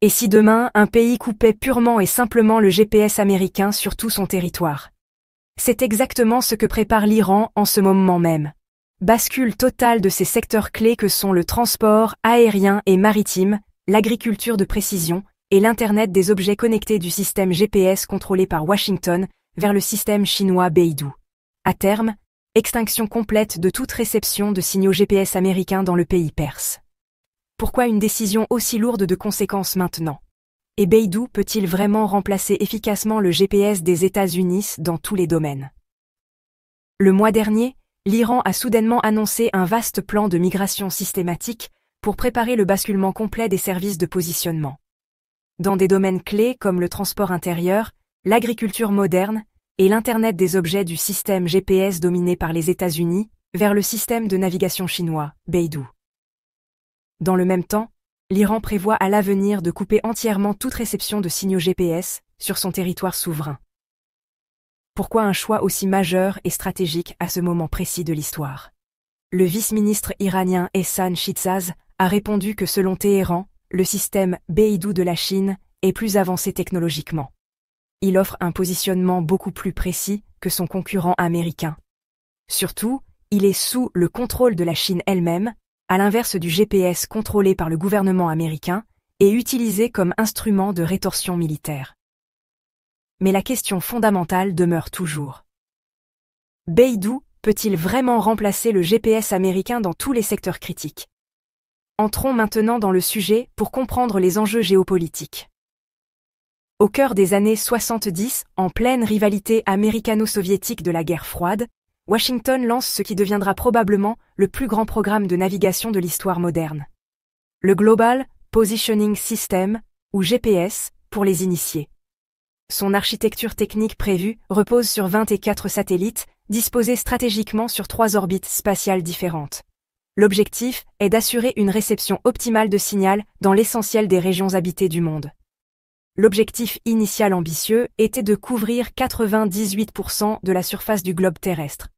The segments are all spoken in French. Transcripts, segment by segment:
Et si demain, un pays coupait purement et simplement le GPS américain sur tout son territoire? C'est exactement ce que prépare l'Iran en ce moment même. Bascule totale de ces secteurs clés que sont le transport aérien et maritime, l'agriculture de précision et l'Internet des objets connectés du système GPS contrôlé par Washington vers le système chinois Beidou. À terme, extinction complète de toute réception de signaux GPS américains dans le pays perse. Pourquoi une décision aussi lourde de conséquences maintenant? Et Beidou peut-il vraiment remplacer efficacement le GPS des États-Unis dans tous les domaines? Le mois dernier, l'Iran a soudainement annoncé un vaste plan de migration systématique pour préparer le basculement complet des services de positionnement. Dans des domaines clés comme le transport intérieur, l'agriculture moderne et l'Internet des objets du système GPS dominé par les États-Unis vers le système de navigation chinois, Beidou. Dans le même temps, l'Iran prévoit à l'avenir de couper entièrement toute réception de signaux GPS sur son territoire souverain. Pourquoi un choix aussi majeur et stratégique à ce moment précis de l'histoire? Le vice-ministre iranien Ehsan Shitzaz a répondu que selon Téhéran, le système Beidou de la Chine est plus avancé technologiquement. Il offre un positionnement beaucoup plus précis que son concurrent américain. Surtout, il est sous le contrôle de la Chine elle-même, à l'inverse du GPS contrôlé par le gouvernement américain et utilisé comme instrument de rétorsion militaire. Mais la question fondamentale demeure toujours. Beidou peut-il vraiment remplacer le GPS américain dans tous les secteurs critiques? Entrons maintenant dans le sujet pour comprendre les enjeux géopolitiques. Au cœur des années 70, en pleine rivalité américano-soviétique de la guerre froide, Washington lance ce qui deviendra probablement le plus grand programme de navigation de l'histoire moderne. Le Global Positioning System, ou GPS, pour les initiés. Son architecture technique prévue repose sur 24 satellites, disposés stratégiquement sur 3 orbites spatiales différentes. L'objectif est d'assurer une réception optimale de signal dans l'essentiel des régions habitées du monde. L'objectif initial ambitieux était de couvrir 98% de la surface du globe terrestre.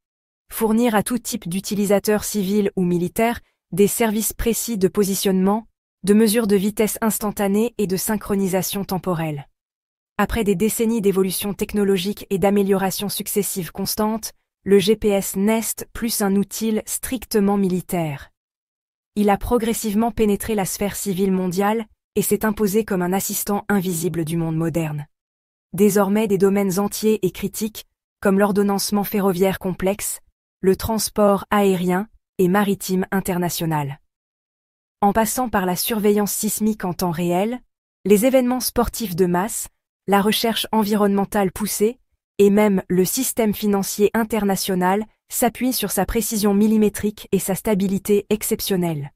Fournir à tout type d'utilisateurs civils ou militaires des services précis de positionnement, de mesure de vitesse instantanée et de synchronisation temporelle. Après des décennies d'évolution technologique et d'améliorations successives constantes, le GPS n'est plus un outil strictement militaire. Il a progressivement pénétré la sphère civile mondiale et s'est imposé comme un assistant invisible du monde moderne. Désormais des domaines entiers et critiques, comme l'ordonnancement ferroviaire complexe, le transport aérien et maritime international. En passant par la surveillance sismique en temps réel, les événements sportifs de masse, la recherche environnementale poussée, et même le système financier international s'appuient sur sa précision millimétrique et sa stabilité exceptionnelle.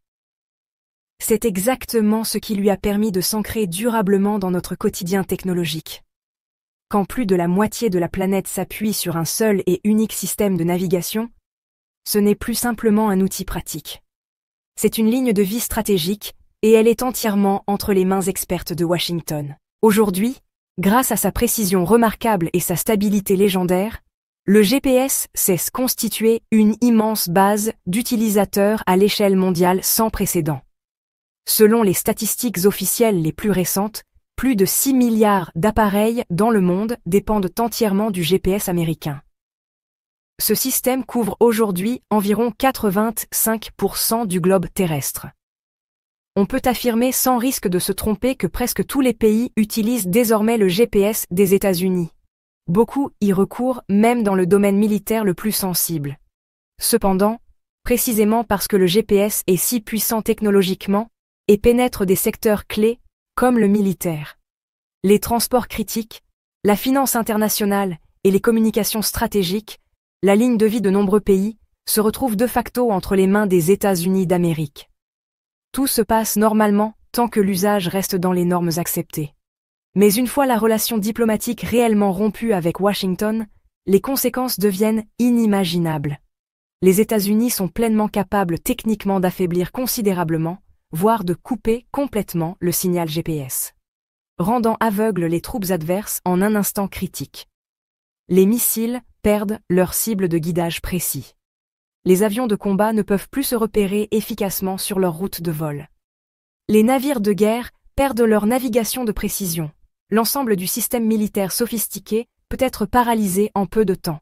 C'est exactement ce qui lui a permis de s'ancrer durablement dans notre quotidien technologique. Quand plus de la moitié de la planète s'appuie sur un seul et unique système de navigation, ce n'est plus simplement un outil pratique. C'est une ligne de vie stratégique, et elle est entièrement entre les mains expertes de Washington. Aujourd'hui, grâce à sa précision remarquable et sa stabilité légendaire, le GPS s'est constitué une immense base d'utilisateurs à l'échelle mondiale sans précédent. Selon les statistiques officielles les plus récentes, plus de 6 milliards d'appareils dans le monde dépendent entièrement du GPS américain. Ce système couvre aujourd'hui environ 85% du globe terrestre. On peut affirmer sans risque de se tromper que presque tous les pays utilisent désormais le GPS des États-Unis. Beaucoup y recourent même dans le domaine militaire le plus sensible. Cependant, précisément parce que le GPS est si puissant technologiquement et pénètre des secteurs clés comme le militaire, les transports critiques, la finance internationale et les communications stratégiques, la ligne de vie de nombreux pays se retrouve de facto entre les mains des États-Unis d'Amérique. Tout se passe normalement tant que l'usage reste dans les normes acceptées. Mais une fois la relation diplomatique réellement rompue avec Washington, les conséquences deviennent inimaginables. Les États-Unis sont pleinement capables techniquement d'affaiblir considérablement, voire de couper complètement le signal GPS, rendant aveugles les troupes adverses en un instant critique. Les missiles perdent leur cible de guidage précis. Les avions de combat ne peuvent plus se repérer efficacement sur leur route de vol. Les navires de guerre perdent leur navigation de précision. L'ensemble du système militaire sophistiqué peut être paralysé en peu de temps.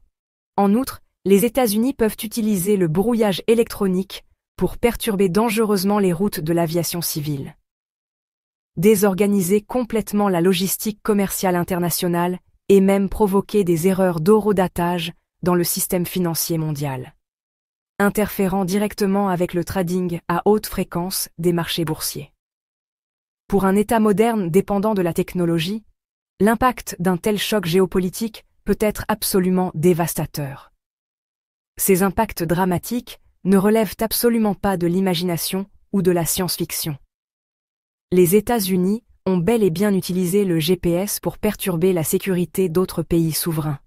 En outre, les États-Unis peuvent utiliser le brouillage électronique pour perturber dangereusement les routes de l'aviation civile. Désorganiser complètement la logistique commerciale internationale et même provoquer des erreurs d'horodatage dans le système financier mondial, interférant directement avec le trading à haute fréquence des marchés boursiers. Pour un État moderne dépendant de la technologie, l'impact d'un tel choc géopolitique peut être absolument dévastateur. Ces impacts dramatiques ne relèvent absolument pas de l'imagination ou de la science-fiction. Les États-Unis ont bel et bien utilisé le GPS pour perturber la sécurité d'autres pays souverains.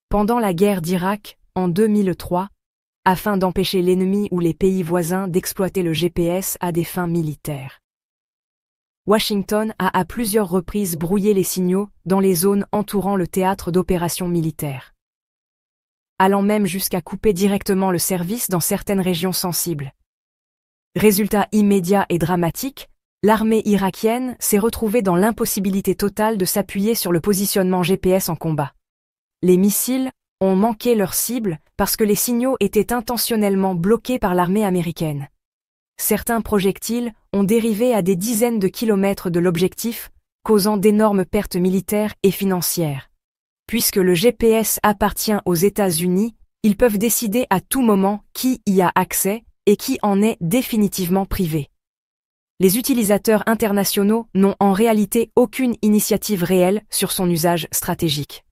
Pendant la guerre d'Irak, en 2003, afin d'empêcher l'ennemi ou les pays voisins d'exploiter le GPS à des fins militaires. Washington a à plusieurs reprises brouillé les signaux dans les zones entourant le théâtre d'opérations militaires, allant même jusqu'à couper directement le service dans certaines régions sensibles. Résultat immédiat et dramatique, l'armée irakienne s'est retrouvée dans l'impossibilité totale de s'appuyer sur le positionnement GPS en combat. Les missiles ont manqué leur cible parce que les signaux étaient intentionnellement bloqués par l'armée américaine. Certains projectiles ont dérivé à des dizaines de kilomètres de l'objectif, causant d'énormes pertes militaires et financières. Puisque le GPS appartient aux États-Unis, ils peuvent décider à tout moment qui y a accès et qui en est définitivement privé. Les utilisateurs internationaux n'ont en réalité aucune initiative réelle sur son usage stratégique.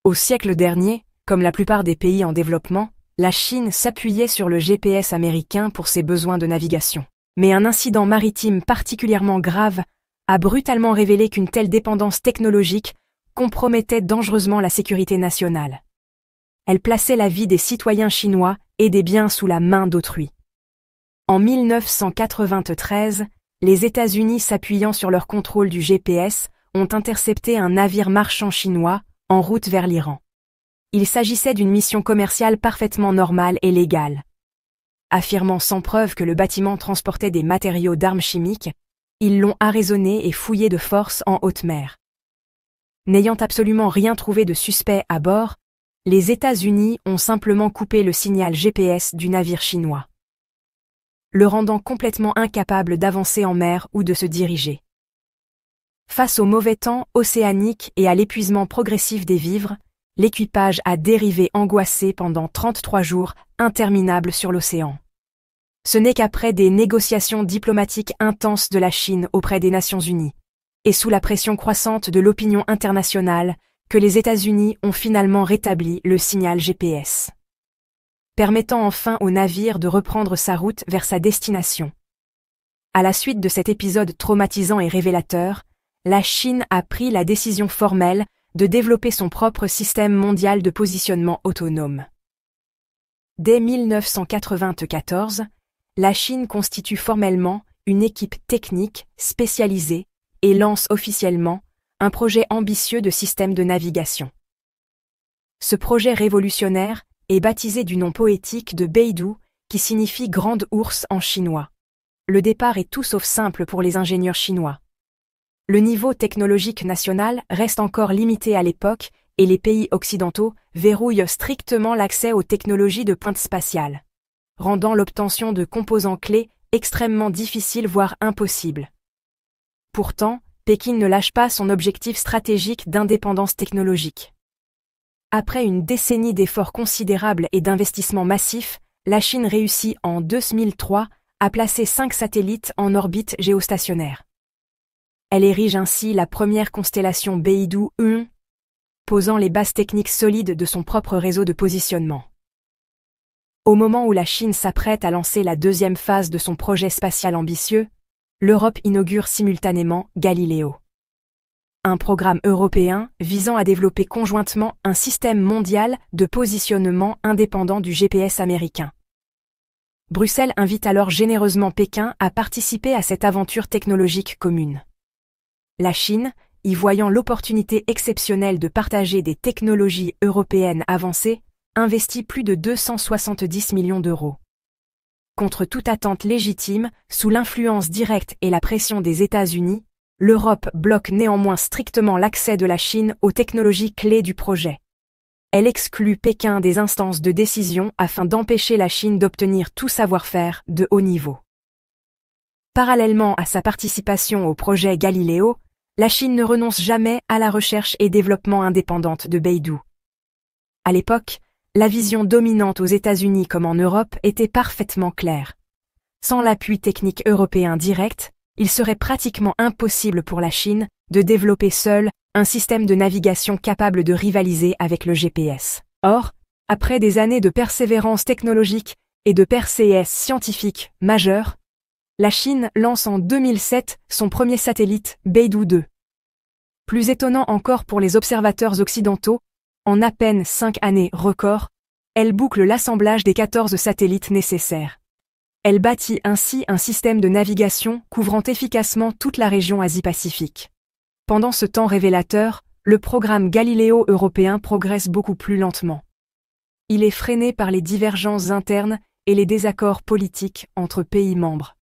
Au siècle dernier, comme la plupart des pays en développement, la Chine s'appuyait sur le GPS américain pour ses besoins de navigation. Mais un incident maritime particulièrement grave a brutalement révélé qu'une telle dépendance technologique compromettait dangereusement la sécurité nationale. Elle plaçait la vie des citoyens chinois et des biens sous la main d'autrui. En 1993, les États-Unis s'appuyant sur leur contrôle du GPS ont intercepté un navire marchand chinois en route vers l'Iran. Il s'agissait d'une mission commerciale parfaitement normale et légale. Affirmant sans preuve que le bâtiment transportait des matériaux d'armes chimiques, ils l'ont arraisonné et fouillé de force en haute mer. N'ayant absolument rien trouvé de suspect à bord, les États-Unis ont simplement coupé le signal GPS du navire chinois, le rendant complètement incapable d'avancer en mer ou de se diriger. Face au mauvais temps océanique et à l'épuisement progressif des vivres, l'équipage a dérivé angoissé pendant 33 jours interminables sur l'océan. Ce n'est qu'après des négociations diplomatiques intenses de la Chine auprès des Nations Unies, et sous la pression croissante de l'opinion internationale, que les États-Unis ont finalement rétabli le signal GPS, permettant enfin au navire de reprendre sa route vers sa destination. À la suite de cet épisode traumatisant et révélateur, la Chine a pris la décision formelle de développer son propre système mondial de positionnement autonome. Dès 1994, la Chine constitue formellement une équipe technique spécialisée et lance officiellement un projet ambitieux de système de navigation. Ce projet révolutionnaire est baptisé du nom poétique de Beidou, qui signifie grande ours en chinois. Le départ est tout sauf simple pour les ingénieurs chinois. Le niveau technologique national reste encore limité à l'époque et les pays occidentaux verrouillent strictement l'accès aux technologies de pointe spatiale, rendant l'obtention de composants clés extrêmement difficile voire impossible. Pourtant, Pékin ne lâche pas son objectif stratégique d'indépendance technologique. Après une décennie d'efforts considérables et d'investissements massifs, la Chine réussit en 2003 à placer 5 satellites en orbite géostationnaire. Elle érige ainsi la première constellation Beidou 1, posant les bases techniques solides de son propre réseau de positionnement. Au moment où la Chine s'apprête à lancer la deuxième phase de son projet spatial ambitieux, l'Europe inaugure simultanément Galileo, un programme européen visant à développer conjointement un système mondial de positionnement indépendant du GPS américain. Bruxelles invite alors généreusement Pékin à participer à cette aventure technologique commune. La Chine, y voyant l'opportunité exceptionnelle de partager des technologies européennes avancées, investit plus de 270 millions d'euros. contre toute attente légitime, sous l'influence directe et la pression des États-Unis, l'Europe bloque néanmoins strictement l'accès de la Chine aux technologies clés du projet. Elle exclut Pékin des instances de décision afin d'empêcher la Chine d'obtenir tout savoir-faire de haut niveau. Parallèlement à sa participation au projet Galileo, la Chine ne renonce jamais à la recherche et développement indépendante de Beidou. À l'époque, la vision dominante aux États-Unis comme en Europe était parfaitement claire. Sans l'appui technique européen direct, il serait pratiquement impossible pour la Chine de développer seule un système de navigation capable de rivaliser avec le GPS. Or, après des années de persévérance technologique et de percées scientifiques majeures, la Chine lance en 2007 son premier satellite, Beidou 2. Plus étonnant encore pour les observateurs occidentaux, en à peine 5 années record, elle boucle l'assemblage des 14 satellites nécessaires. Elle bâtit ainsi un système de navigation couvrant efficacement toute la région Asie-Pacifique. Pendant ce temps révélateur, le programme Galileo européen progresse beaucoup plus lentement. Il est freiné par les divergences internes et les désaccords politiques entre pays membres.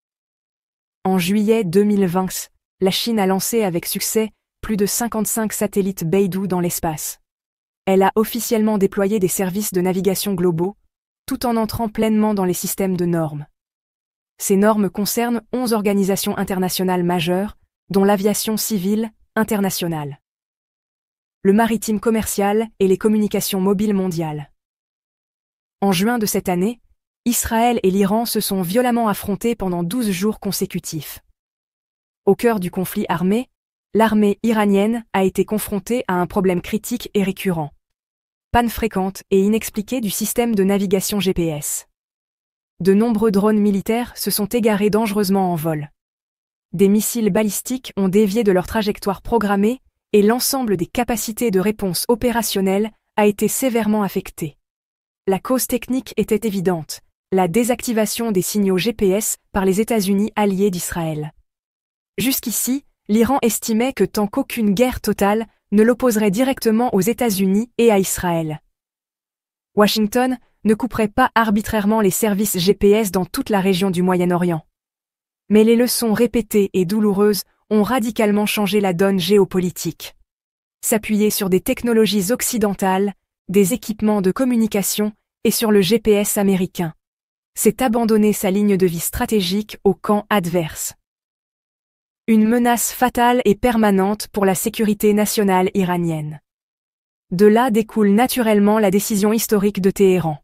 En juillet 2020, la Chine a lancé avec succès plus de 55 satellites Beidou dans l'espace. Elle a officiellement déployé des services de navigation globaux, tout en entrant pleinement dans les systèmes de normes. Ces normes concernent 11 organisations internationales majeures, dont l'aviation civile internationale, le maritime commercial et les communications mobiles mondiales. En juin de cette année, Israël et l'Iran se sont violemment affrontés pendant 12 jours consécutifs. Au cœur du conflit armé, l'armée iranienne a été confrontée à un problème critique et récurrent. Panne fréquente et inexpliquée du système de navigation GPS. De nombreux drones militaires se sont égarés dangereusement en vol. Des missiles balistiques ont dévié de leur trajectoire programmée et l'ensemble des capacités de réponse opérationnelles a été sévèrement affecté. La cause technique était évidente, la désactivation des signaux GPS par les États-Unis alliés d'Israël. Jusqu'ici, l'Iran estimait que tant qu'aucune guerre totale ne l'opposerait directement aux États-Unis et à Israël. Washington ne couperait pas arbitrairement les services GPS dans toute la région du Moyen-Orient. Mais les leçons répétées et douloureuses ont radicalement changé la donne géopolitique. S'appuyer sur des technologies occidentales, des équipements de communication et sur le GPS américain, c'est abandonner sa ligne de vie stratégique au camp adverse. Une menace fatale et permanente pour la sécurité nationale iranienne. De là découle naturellement la décision historique de Téhéran.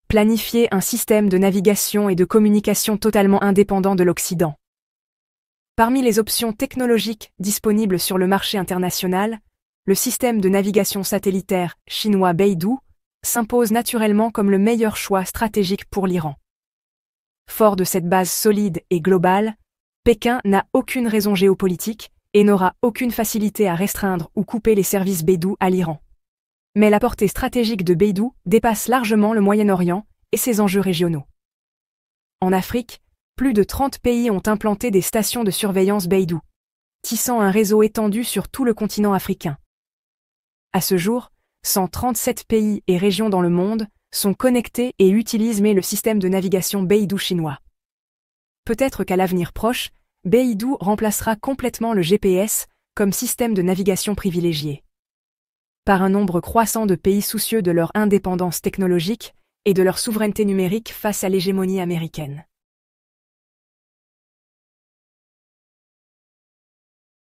Planifier un système de navigation et de communication totalement indépendant de l'Occident. Parmi les options technologiques disponibles sur le marché international, le système de navigation satellitaire chinois Beidou s'impose naturellement comme le meilleur choix stratégique pour l'Iran. Fort de cette base solide et globale, Pékin n'a aucune raison géopolitique et n'aura aucune facilité à restreindre ou couper les services Beidou à l'Iran. Mais la portée stratégique de Beidou dépasse largement le Moyen-Orient et ses enjeux régionaux. En Afrique, plus de 30 pays ont implanté des stations de surveillance Beidou, tissant un réseau étendu sur tout le continent africain. À ce jour, 137 pays et régions dans le monde sont connectés et utilisent le système de navigation Beidou chinois. Peut-être qu'à l'avenir proche, Beidou remplacera complètement le GPS comme système de navigation privilégié. Par un nombre croissant de pays soucieux de leur indépendance technologique et de leur souveraineté numérique face à l'hégémonie américaine.